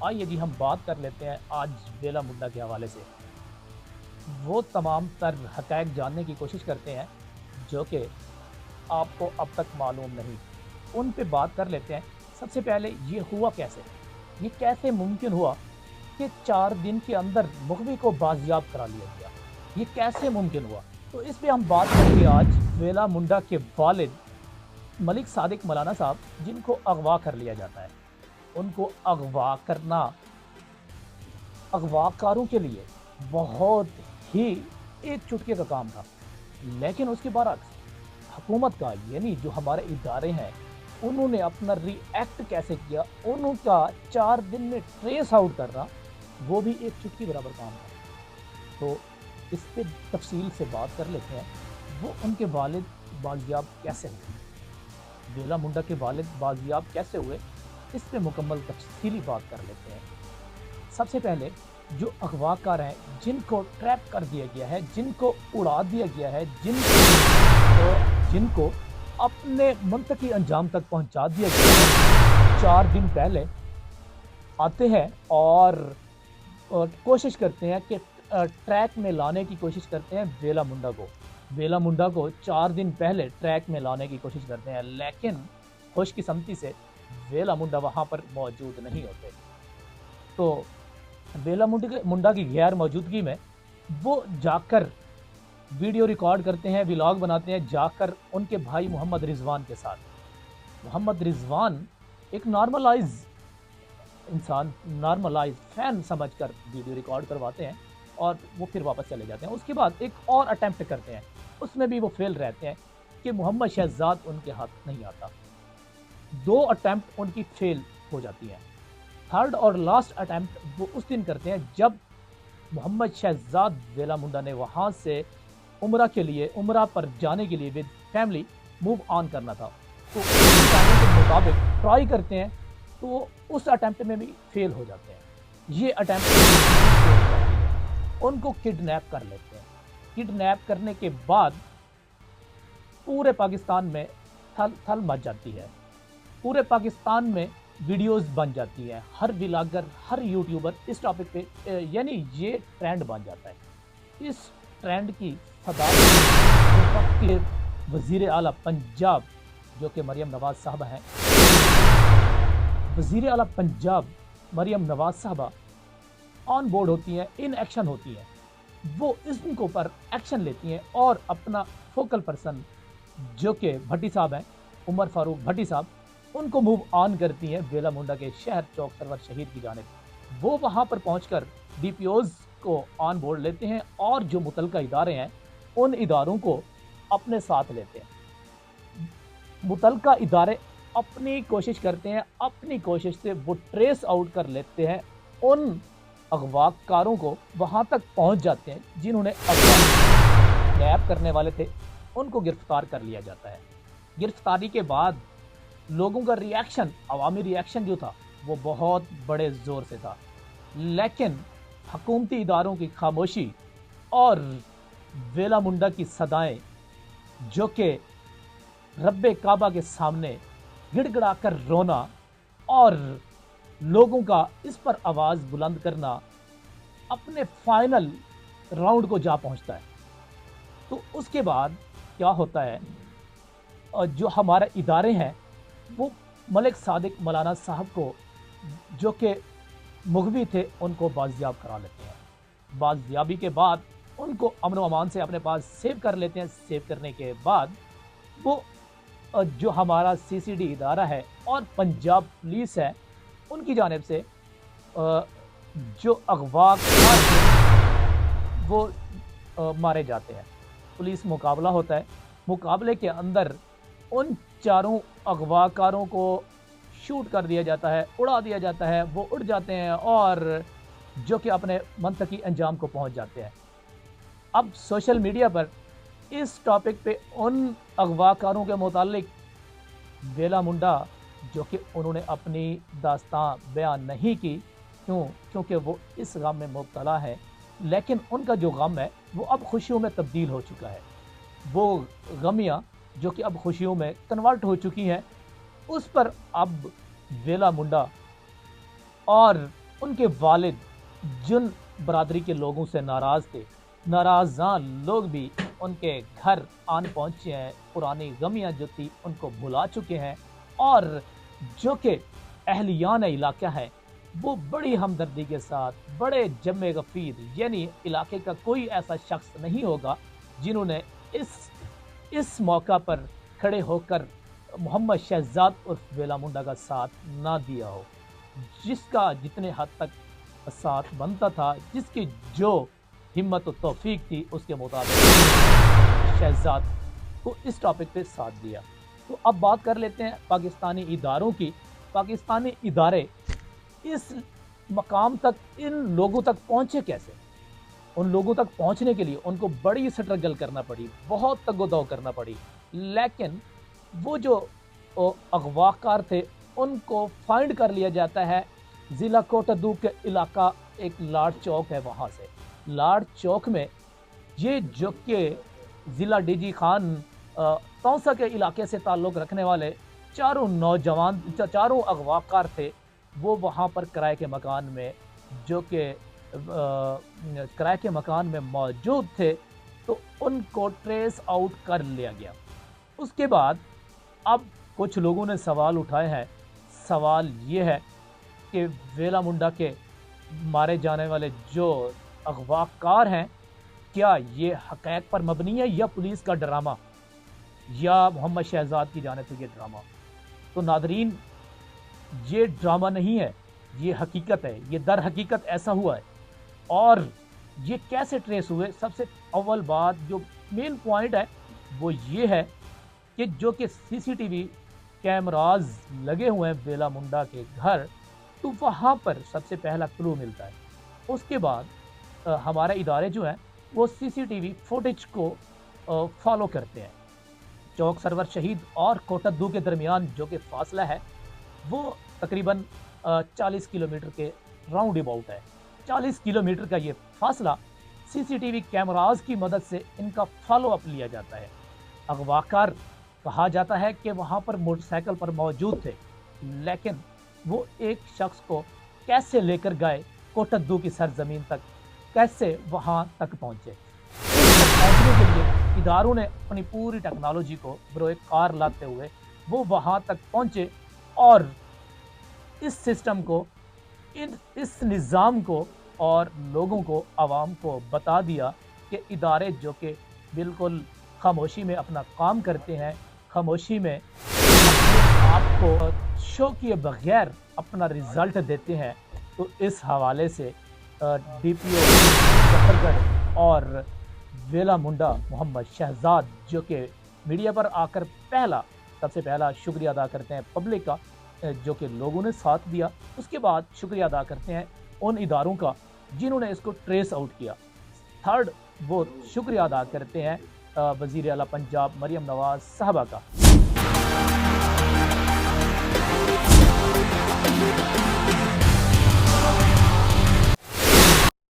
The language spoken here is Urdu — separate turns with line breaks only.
آئیے جی ہم بات کر لیتے ہیں آج بیلا منڈا کے حوالے سے۔ وہ تمام تر حقائق جاننے کی کوشش کرتے ہیں جو کہ آپ کو اب تک معلوم نہیں، ان پہ بات کر لیتے ہیں۔ سب سے پہلے یہ ہوا کیسے، یہ کیسے ممکن ہوا کہ 4 دن کے اندر مغوی کو بازیاب کرا لیا گیا، یہ کیسے ممکن ہوا؟ تو اس پہ ہم بات کریں گے آج بیلا منڈا کے والد ملک صادق ملانہ صاحب، جن کو اغوا کر لیا جاتا ہے۔ ان کو اغوا کرنا اغوا کاروں کے لیے بہت ہی ایک چٹکے کا کام تھا، لیکن اس کے برعکس حکومت کا یعنی جو ہمارے ادارے ہیں انہوں نے اپنا ری ایکٹ کیسے کیا، انہوں کا 4 دن میں ٹریس آؤٹ کرنا وہ بھی ایک چٹکی برابر کام تھا۔ تو اس پہ تفصیل سے بات کر لیتے ہیں، وہ ان کے والد بازیاب کیسے ہوئے، بیلا منڈا کے والد بازیاب کیسے ہوئے، اس پہ مکمل تفصیلی بات کر لیتے ہیں۔ سب سے پہلے جو اغوا کار ہیں، جن کو ٹریپ کر دیا گیا ہے، جن کو اڑا دیا گیا ہے، جن کو اپنے منطقی انجام تک پہنچا دیا گیا ہے، 4 دن پہلے آتے ہیں اور کوشش کرتے ہیں کہ ٹریک میں لانے کی کوشش کرتے ہیں بیلا منڈا کو 4 دن پہلے ٹریک میں لانے کی کوشش کرتے ہیں، لیکن خوش قسمتی سے بیلا منڈا وہاں پر موجود نہیں ہوتے۔ تو بیلا منڈا کی غیر موجودگی میں وہ جا کر ویڈیو ریکارڈ کرتے ہیں، ولاگ بناتے ہیں، جا کر ان کے بھائی محمد رضوان کے ساتھ۔ محمد رضوان ایک نارملائز انسان، نارملائز فین سمجھ کر ویڈیو ریکارڈ کرواتے ہیں اور وہ پھر واپس چلے جاتے ہیں۔ اس کے بعد ایک اور اٹیمپٹ کرتے ہیں، اس میں بھی وہ فیل رہتے ہیں کہ محمد شہزاد ان کے ہاتھ نہیں آتا۔ 2 اٹیمپٹ ان کی فیل ہو جاتی ہیں۔ تھرڈ اور لاسٹ اٹیمپٹ وہ اس دن کرتے ہیں جب محمد شہزاد بیلا منڈا نے وہاں سے عمرہ پر جانے کے لیے ود فیملی موو آن کرنا تھا، تو جانے کے مطابق ٹرائی کرتے ہیں، تو اس اٹیمپٹ میں بھی فیل ہو جاتے ہیں۔ یہ اٹیمپٹ ان کو کڈنیپ کر لیتے ہیں۔ کڈنیپ کرنے کے بعد پورے پاکستان میں تھل مچ جاتی ہے، پورے پاکستان میں ویڈیوز بن جاتی ہے، ہر ولاگر، ہر یوٹیوبر اس ٹاپک پہ یعنی یہ ٹرینڈ بن جاتا ہے۔ اس ٹرینڈ کی صدارت کے وزیر اعلیٰ پنجاب جو کہ مریم نواز صاحبہ ہیں، وزیر اعلیٰ پنجاب مریم نواز صاحبہ آن بورڈ ہوتی ہیں، ان ایکشن ہوتی ہیں، وہ اس کو پر ایکشن لیتی ہیں اور اپنا فوکل پرسن جو کہ بھٹی صاحب ہیں، عمر فاروق بھٹی صاحب، ان کو موو آن کرتی ہیں بیلا منڈا کے شہر چوک سرور شہید کی جانب۔ وہ وہاں پر پہنچ کر ڈی پی اوز کو آن بورڈ لیتے ہیں اور جو متعلقہ ادارے ہیں ان اداروں کو اپنے ساتھ لیتے ہیں۔ متعلقہ ادارے اپنی کوشش کرتے ہیں، اپنی کوشش سے وہ ٹریس آؤٹ کر لیتے ہیں، ان اغوا کاروں کو وہاں تک پہنچ جاتے ہیں جنہوں نے اغوا نیب کرنے والے تھے، ان کو گرفتار کر لیا جاتا ہے۔ گرفتاری کے بعد لوگوں کا ری ایکشن، عوامی ری ایکشن جو تھا وہ بہت بڑے زور سے تھا، لیکن حکومتی اداروں کی خاموشی اور بیلا منڈا کی صدائیں جو کہ رب کعبہ کے سامنے گڑ گڑا کر رونا اور لوگوں کا اس پر آواز بلند کرنا اپنے فائنل راؤنڈ کو جا پہنچتا ہے۔ تو اس کے بعد کیا ہوتا ہے، جو ہمارے ادارے ہیں وہ ملک صادق ملانہ صاحب کو جو کہ مغوی تھے ان کو بازیاب کرا لیتے ہیں۔ بازیابی کے بعد ان کو امن و امان سے اپنے پاس سیو کر لیتے ہیں۔ سیو کرنے کے بعد وہ جو ہمارا سی سی ڈی ادارہ ہے اور پنجاب پولیس ہے ان کی جانب سے جو اغوا کار ہیں وہ مارے جاتے ہیں۔ پولیس مقابلہ ہوتا ہے، مقابلے کے اندر ان 4 اغوا کاروں کو شوٹ کر دیا جاتا ہے، اڑا دیا جاتا ہے، وہ اڑ جاتے ہیں اور جو کہ اپنے منطقی انجام کو پہنچ جاتے ہیں۔ اب سوشل میڈیا پر اس ٹاپک پہ ان اغوا کاروں کے متعلق بیلا منڈا جو کہ انہوں نے اپنی داستان بیان نہیں کی، کیونکہ وہ اس غم میں مبتلا ہے، لیکن ان کا جو غم ہے وہ اب خوشیوں میں تبدیل ہو چکا ہے۔ وہ غمیاں جو کہ اب خوشیوں میں کنورٹ ہو چکی ہیں، اس پر اب بیلا منڈا اور ان کے والد جن برادری کے لوگوں سے ناراض تھے، ناراضاں لوگ بھی ان کے گھر آن پہنچے ہیں، پرانی غمیاں جو تھی ان کو بھلا چکے ہیں، اور جو کہ اہلیان علاقہ ہے وہ بڑی ہمدردی کے ساتھ، بڑے جم غفیر، یعنی علاقے کا کوئی ایسا شخص نہیں ہوگا جنہوں نے اس موقع پر کھڑے ہو کر محمد شہزاد عرف ویلا منڈا کا ساتھ نہ دیا ہو، جس کا جتنے حد تک ساتھ بنتا تھا، جس کی جو ہمت و توفیق تھی اس کے مطابق شہزاد کو اس ٹاپک پہ ساتھ دیا۔ تو اب بات کر لیتے ہیں پاکستانی اداروں کی۔ پاکستانی ادارے اس مقام تک، ان لوگوں تک پہنچے کیسے؟ ان لوگوں تک پہنچنے کے لیے ان کو بڑی سٹرگل کرنا پڑی، بہت تگ و دو کرنا پڑی، لیکن وہ جو اغوا کار تھے ان کو فائنڈ کر لیا جاتا ہے ضلع کوٹدو کے علاقہ، ایک لاڈ چوک ہے، وہاں سے لاڈ چوک میں یہ جو کہ ضلع ڈی جی خان تونسا کے علاقے سے تعلق رکھنے والے چاروں اغوا کار تھے، وہ وہاں پر کرائے کے مکان میں، جو کہ کرائے کے مکان میں موجود تھے، تو ان کو ٹریس آؤٹ کر لیا گیا۔ اس کے بعد اب کچھ لوگوں نے سوال اٹھائے ہیں۔ سوال یہ ہے کہ ویلا منڈا کے مارے جانے والے جو اغوا کار ہیں، کیا یہ حقائق پر مبنی ہے یا پولیس کا ڈرامہ، یا محمد شہزاد کی جانب سے یہ ڈرامہ؟ تو ناظرین، یہ ڈرامہ نہیں ہے، یہ حقیقت ہے، یہ در حقیقت ایسا ہوا ہے۔ اور یہ کیسے ٹریس ہوئے؟ سب سے اول بات جو مین پوائنٹ ہے وہ یہ ہے کہ جو کہ سی سی ٹی وی کیمراز لگے ہوئے ہیں ویلا منڈا کے گھر، تو وہاں پر سب سے پہلا کلو ملتا ہے۔ اس کے بعد ہمارے ادارے جو ہیں وہ سی سی ٹی وی فوٹیج کو فالو کرتے ہیں۔ چوک سرور شہید اور کوٹدو کے درمیان جو کہ فاصلہ ہے وہ تقریباً 40 کلومیٹر کے راؤنڈ اباؤٹ ہے۔ 40 کلومیٹر کا یہ فاصلہ سی سی ٹی وی کیمراز کی مدد سے ان کا فالو اپ لیا جاتا ہے۔ اغواکار کہا جاتا ہے کہ وہاں پر موٹر سائیکل پر موجود تھے، لیکن وہ ایک شخص کو کیسے لے کر گئے کوٹدو کی سرزمین تک، کیسے وہاں تک پہنچے؟ پہنچنے کے لیے اداروں نے اپنی پوری ٹیکنالوجی کو بروئے کار لاتے ہوئے وہ وہاں تک پہنچے، اور اس سسٹم کو، اس نظام کو اور لوگوں کو، عوام کو بتا دیا کہ ادارے جو کہ بالکل خاموشی میں اپنا کام کرتے ہیں، خاموشی میں آپ کو شو کیے بغیر اپنا رزلٹ دیتے ہیں۔ تو اس حوالے سے ڈی پی او ظفر گڑھ اور ویلا منڈا محمد شہزاد جو کہ میڈیا پر آ کر سب سے پہلا شکریہ ادا کرتے ہیں پبلک کا جو کہ لوگوں نے ساتھ دیا، اس کے بعد شکریہ ادا کرتے ہیں ان اداروں کا جنہوں نے اس کو ٹریس آؤٹ کیا۔ تھرڈ وہ شکریہ ادا کرتے ہیں وزیر اعلیٰ پنجاب مریم نواز صاحبہ کا۔